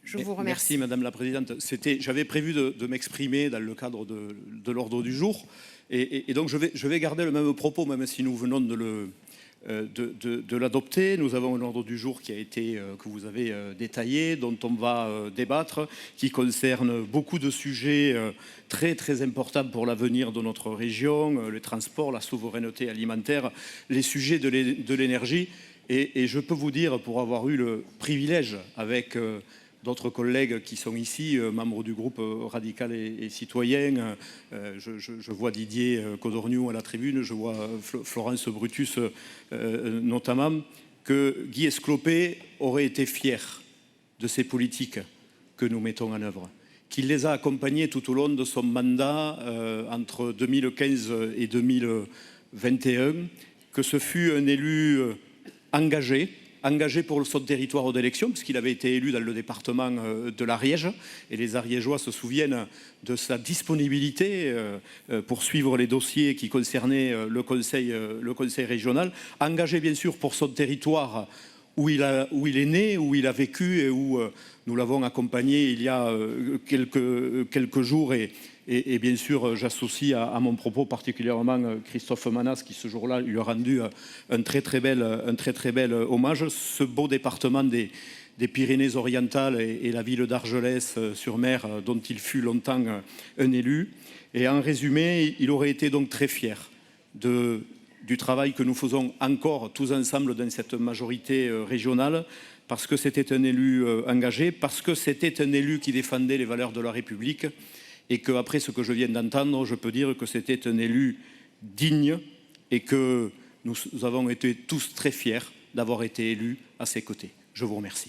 Je vous remercie. Merci Madame la Présidente. J'avais prévu de m'exprimer dans le cadre de l'ordre du jour. Et donc je vais garder le même propos, même si nous venons de l'adopter. Nous avons un ordre du jour que vous avez détaillé, dont on va débattre, qui concerne beaucoup de sujets très très importants pour l'avenir de notre région, les transports, la souveraineté alimentaire, les sujets de l'énergie. Et je peux vous dire, pour avoir eu le privilège avec d'autres collègues qui sont ici, membres du groupe radical et citoyen, je vois Didier Codorniou à la tribune, je vois Florence Brutus notamment, que Guy Esclopé aurait été fier de ces politiques que nous mettons en œuvre, qu'il les a accompagnées tout au long de son mandat entre 2015 et 2021, que ce fut un élu engagé pour son territoire d'élection, puisqu'il avait été élu dans le département de l'Ariège, et les Ariégeois se souviennent de sa disponibilité pour suivre les dossiers qui concernaient le conseil régional, engagé bien sûr pour son territoire où il est né, où il a vécu et où nous l'avons accompagné il y a quelques jours. Et bien sûr, j'associe à mon propos particulièrement Christophe Manas, qui ce jour-là lui a rendu un très très bel hommage. Ce beau département des Pyrénées-Orientales et la ville d'Argelès-sur-Mer, dont il fut longtemps un élu. Et en résumé, il aurait été donc très fier du travail que nous faisons encore tous ensemble dans cette majorité régionale, parce que c'était un élu engagé, parce que c'était un élu qui défendait les valeurs de la République, et qu'après ce que je viens d'entendre, je peux dire que c'était un élu digne et que nous avons été tous très fiers d'avoir été élus à ses côtés. Je vous remercie.